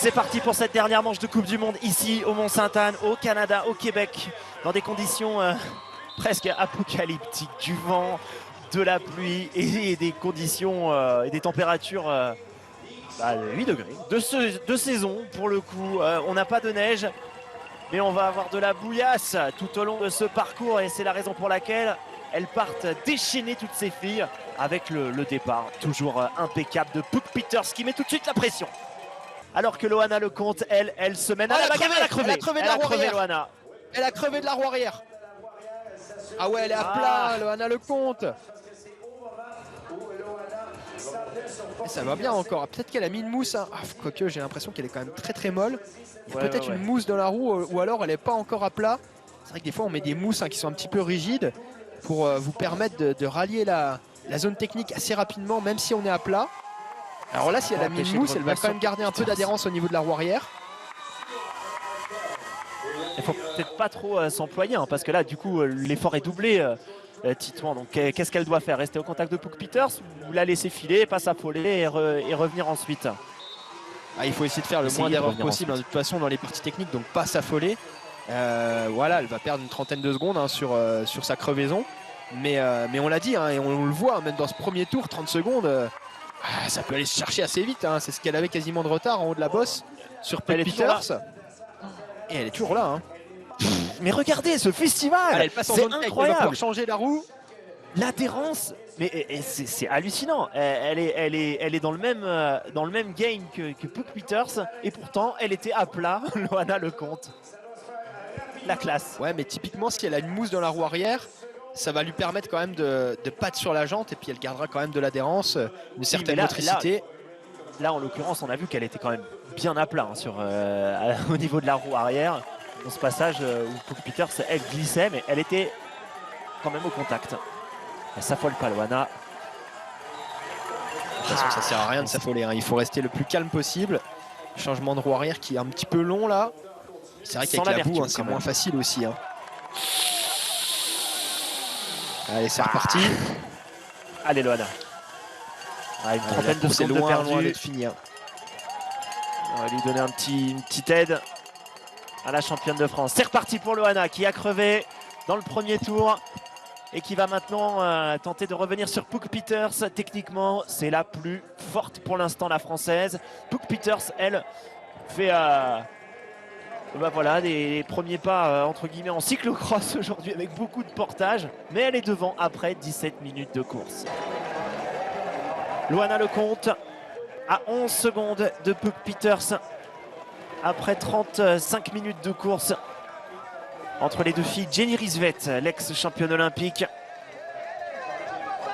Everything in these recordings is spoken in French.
C'est parti pour cette dernière manche de Coupe du Monde ici au Mont-Sainte-Anne, au Canada, au Québec, dans des conditions presque apocalyptiques, du vent, de la pluie et des conditions et des températures 8 degrés de saison pour le coup. On n'a pas de neige, mais on va avoir de la bouillasse tout au long de ce parcours et c'est la raison pour laquelle elles partent déchaîner toutes ces filles avec le départ toujours impeccable de Puck Peters qui met tout de suite la pression. Alors que Loana Lecomte, elle se mène à la bagarre. Elle a crevé Loana. Elle a crevé de la roue arrière. Ah ouais, elle est à plat, Loana Lecomte. Ça va bien encore. Peut-être qu'elle a mis une mousse. Hein. Quoique, j'ai l'impression qu'elle est quand même très très molle. Il y a peut-être une mousse dans la roue ou alors elle n'est pas encore à plat. C'est vrai que des fois, on met des mousses qui sont un petit peu rigides pour vous permettre de rallier la zone technique assez rapidement, même si on est à plat. Alors là, si elle a mis une mousse, elle va quand même garder un peu d'adhérence au niveau de la roue arrière. Il faut peut-être pas trop s'employer, hein, parce que là, du coup, l'effort est doublé. Titouan, donc qu'est-ce qu'elle doit faire? Rester au contact de Puck Peters ou la laisser filer, pas s'affoler et revenir ensuite? Il faut essayer de faire le moins d'erreurs possible, hein, de toute façon, dans les parties techniques, donc pas s'affoler. Voilà, elle va perdre une trentaine de secondes hein, sur sa crevaison. Mais on l'a dit, hein, et on le voit, même dans ce premier tour, 30 secondes. Ça peut aller se chercher assez vite, hein. C'est ce qu'elle avait quasiment de retard en haut de la bosse sur Puck Peters. Et elle est toujours là. Hein. Mais regardez ce festival, elle passe en zone incroyable. Elle va pouvoir changer la roue. L'adhérence, mais c'est hallucinant. Elle est dans le même game que Puck Peters et pourtant elle était à plat, Loana Lecomte. La classe. Ouais, mais typiquement si elle a une mousse dans la roue arrière, ça va lui permettre quand même de patte sur la jante et puis elle gardera quand même de l'adhérence, une certaine motricité. Là, en l'occurrence, on a vu qu'elle était quand même bien à plat hein, au niveau de la roue arrière. Dans ce passage où Puck Peters, elle glissait, mais elle était quand même au contact. Elle s'affole pas, Loana. De toute façon, ça sert à rien de s'affoler. Hein. Il faut rester le plus calme possible. Changement de roue arrière qui est un petit peu long là. C'est vrai qu'avec la boue, hein, c'est moins facile aussi. Hein. Allez, c'est reparti. Allez, Loana. Une trentaine de secondes loin, de perdu. De finir. On va lui donner une petite aide à la championne de France. C'est reparti pour Loana qui a crevé dans le premier tour et qui va maintenant tenter de revenir sur Puck Peters. Techniquement, c'est la plus forte pour l'instant, la française. Puck Peters, elle, fait voilà, des premiers pas entre guillemets en cyclocross aujourd'hui avec beaucoup de portage. Mais elle est devant après 17 minutes de course. Loana Lecomte à 11 secondes de Puck Peters après 35 minutes de course entre les deux filles. Jenny Rizvet, l'ex-championne olympique,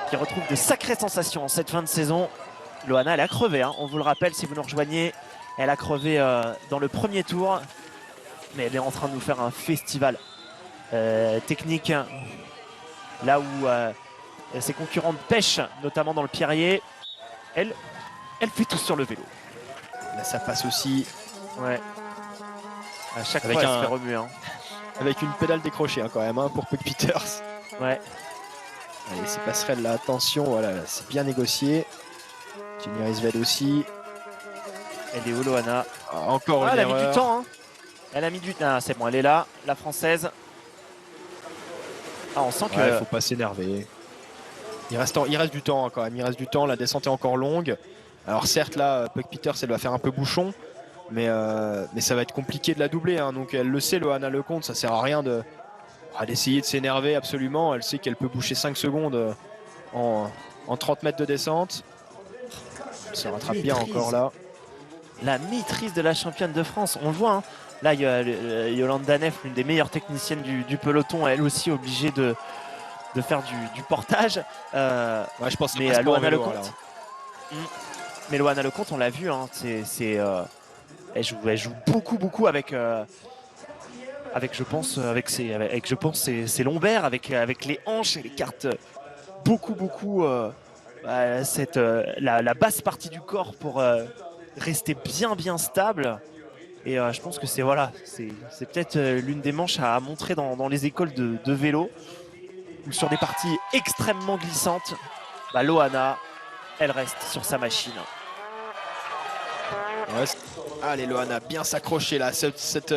qui retrouve de sacrées sensations en cette fin de saison. Loana, elle a crevé, hein, on vous le rappelle si vous nous rejoignez. Elle a crevé dans le premier tour, mais elle est en train de nous faire un festival technique. Là où ses concurrentes pêchent, notamment dans le Pierrier, elle fait tout sur le vélo. Là, ça passe aussi. Ouais. À chaque fois, elle se fait remuer. Hein. Avec une pédale décrochée hein, quand même hein, pour Puck Peters. Ouais. Allez, ces passerelles là, attention, voilà, c'est bien négocié. Jenny Rizvet aussi. Elle est où, Loana? Encore une elle erreur. a mis du temps. Hein. Elle a mis du temps. C'est bon, elle est là, la française. On sent que. Il faut pas s'énerver. Il reste du temps hein, quand même. Il reste du temps. La descente est encore longue. Alors certes là, Puck Peters, elle va faire un peu bouchon. Mais ça va être compliqué de la doubler. Hein. Donc elle le sait, Loana Lecomte. Ça sert à rien d'essayer de s'énerver absolument. Elle sait qu'elle peut boucher 5 secondes en 30 mètres de descente. Elle se rattrape bien encore là. La maîtrise de la championne de France. On le voit. Hein. Là, il y a Yolande Danef, l'une des meilleures techniciennes du peloton. Elle aussi obligée de faire du portage. Je pense que mais Loana Lecomte. Mais Loana Lecomte, on l'a vu. Hein, elle joue beaucoup avec je pense ses lombaires, avec les hanches, elle écarte beaucoup la basse partie du corps pour rester bien stable. Et je pense que c'est peut-être l'une des manches à montrer dans les écoles de vélo, où sur des parties extrêmement glissantes, Loana, elle reste sur sa machine. Ouais, Allez, Loana bien s'accrocher là, cette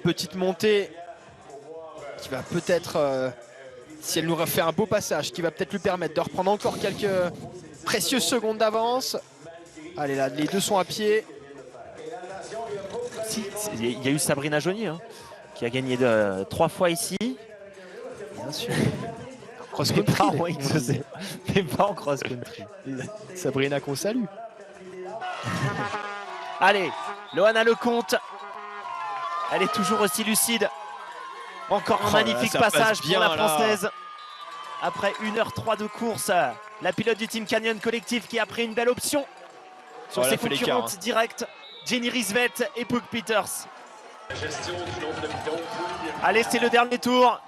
petite montée qui va peut-être, si elle nous refait un beau passage, qui va peut-être lui permettre de reprendre encore quelques précieuses secondes d'avance. Allez là, les deux sont à pied. Il y a eu Sabrina Joly hein, qui a gagné 3 fois ici. Bien sûr. Mais pas en X2, mais pas en cross-country. Sabrina qu'on salue. Allez, Loana Lecomte. Elle est toujours aussi lucide. Encore un magnifique passage pour la Française. Là. Après 1h03 de course, la pilote du Team Canyon Collectif qui a pris une belle option sur ses concurrentes directes, Jenny Risvet et Puck Peters. Allez, c'est le dernier tour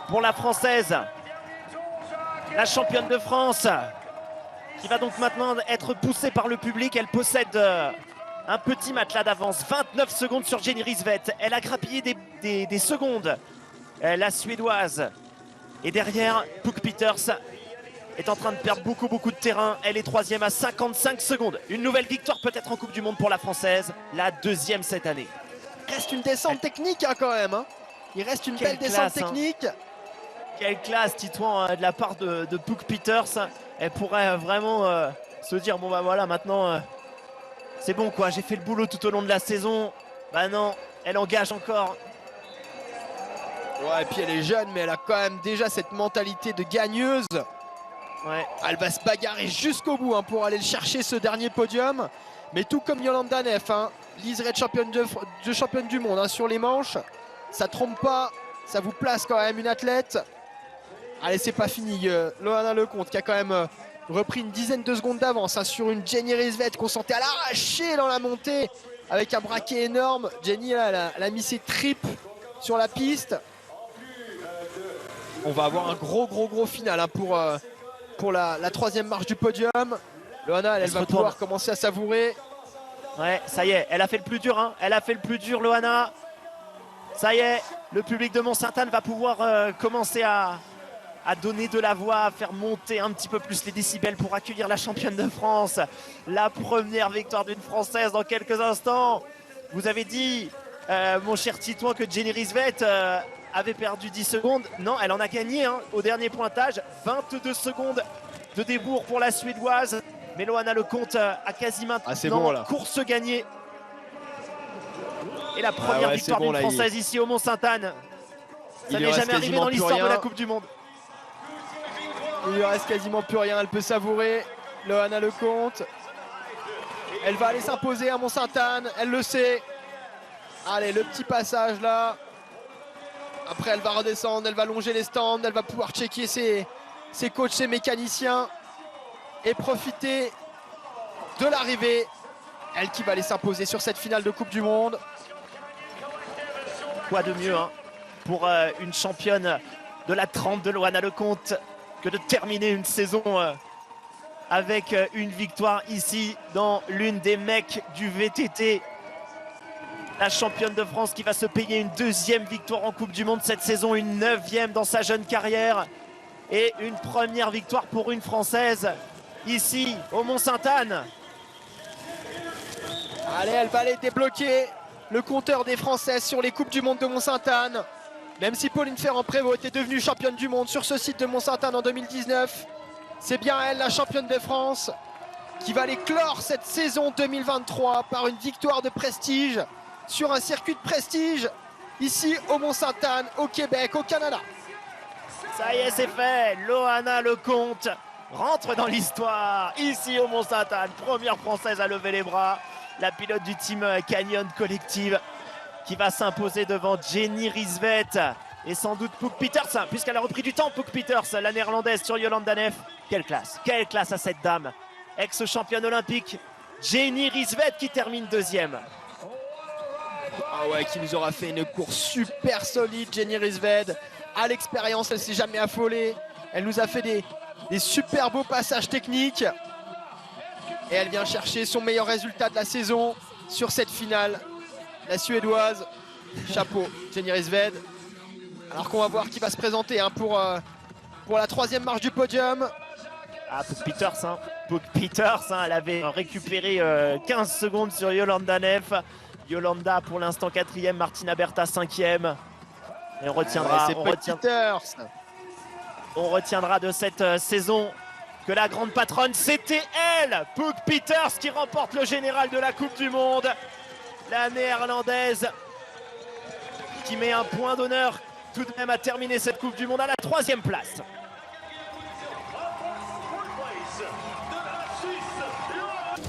pour la Française, la championne de France, qui va donc maintenant être poussée par le public. Elle possède un petit matelas d'avance, 29 secondes sur Jenny Risvet. Elle a grappillé des secondes, la Suédoise. Et derrière, Puck Peters est en train de perdre beaucoup de terrain. Elle est troisième à 55 secondes. Une nouvelle victoire peut-être en Coupe du Monde pour la Française, la deuxième cette année. Il reste une descente technique hein, quand même. Hein. Il reste une belle descente technique. Quelle classe, Titouan, de la part de Puck Peters. Elle pourrait vraiment se dire, bon bah voilà, maintenant, c'est bon quoi, j'ai fait le boulot tout au long de la saison. Bah non, elle engage encore. Ouais, et puis elle est jeune, mais elle a quand même déjà cette mentalité de gagneuse. Ouais. Elle va se bagarrer jusqu'au bout hein, pour aller chercher ce dernier podium. Mais tout comme Yolanda Neff, hein, Liseré championne du monde hein, sur les manches. Ça trompe pas, ça vous place quand même une athlète. Allez, c'est pas fini. Loana Lecomte qui a quand même repris une dizaine de secondes d'avance hein, sur une Jenny Risvet qu'on sentait à l'arracher dans la montée avec un braquet énorme. Jenny, là, elle a mis ses tripes sur la piste. On va avoir un gros final hein, pour la troisième marche du podium. Loana, elle va pouvoir commencer à savourer. Ouais, ça y est, elle a fait le plus dur. Hein. Elle a fait le plus dur, Loana. Ça y est, le public de Mont-Sainte-Anne va pouvoir commencer à donner de la voix, à faire monter un petit peu plus les décibels pour accueillir la championne de France. La première victoire d'une Française dans quelques instants. Vous avez dit, mon cher Titouan, que Jenny Risvet avait perdu 10 secondes. Non, elle en a gagné hein, au dernier pointage. 22 secondes de débours pour la Suédoise. Mais Loana Lecomte a quasi maintenant course gagnée. Et la première victoire d'une Française ici au Mont-Sainte-Anne. Ça n'est jamais arrivé dans l'histoire de la Coupe du Monde. Il lui reste quasiment plus rien. Elle peut savourer. Loana Lecomte. Elle va aller s'imposer à Mont-Sainte-Anne. Elle le sait. Allez, le petit passage là. Après, elle va redescendre. Elle va longer les stands. Elle va pouvoir checker ses coachs, ses mécaniciens. Et profiter de l'arrivée. Elle qui va aller s'imposer sur cette finale de Coupe du Monde. Quoi de mieux hein, pour une championne de la 30 de Loana Lecomte que de terminer une saison avec une victoire ici dans l'une des mecs du VTT. La championne de France qui va se payer une deuxième victoire en Coupe du Monde cette saison, une 9e dans sa jeune carrière. Et une première victoire pour une Française ici au Mont-Sainte-Anne. Allez, elle va aller débloquer le compteur des Françaises sur les Coupes du Monde de Mont-Sainte-Anne. Même si Pauline Ferrand-Prévot était devenue championne du monde sur ce site de Mont-Sainte-Anne en 2019, c'est bien elle, la championne de France, qui va aller clore cette saison 2023 par une victoire de prestige sur un circuit de prestige ici au Mont-Sainte-Anne, au Québec, au Canada. Ça y est, c'est fait. Loana Lecomte rentre dans l'histoire ici au Mont-Sainte-Anne. Première Française à lever les bras. La pilote du Team Canyon Collective qui va s'imposer devant Jenny Risvet et sans doute Puck Peters, puisqu'elle a repris du temps. Puck Peters, la néerlandaise sur Yolanda Neff. Quelle classe à cette dame. Ex-championne olympique, Jenny Risvet qui termine deuxième. Ah ouais, qui nous aura fait une course super solide, Jenny Risvet. À l'expérience, elle ne s'est jamais affolée. Elle nous a fait des super beaux passages techniques. Et elle vient chercher son meilleur résultat de la saison sur cette finale. La Suédoise, chapeau, Jenny Risvet. Alors qu'on va voir qui va se présenter hein, pour la troisième marche du podium. Ah, Pook Peters, hein. Pook Peters, hein, elle avait récupéré 15 secondes sur Yolanda Neff. Yolanda pour l'instant 4e, Martina Bertha 5e. Et on retiendra, on retiendra de cette saison que la grande patronne, c'était elle, Pook Peters, qui remporte le général de la Coupe du Monde. La néerlandaise qui met un point d'honneur tout de même à terminer cette Coupe du Monde à la 3e place.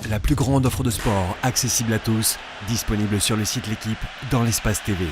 La plus grande offre de sport accessible à tous, disponible sur le site L'Équipe dans l'espace TV.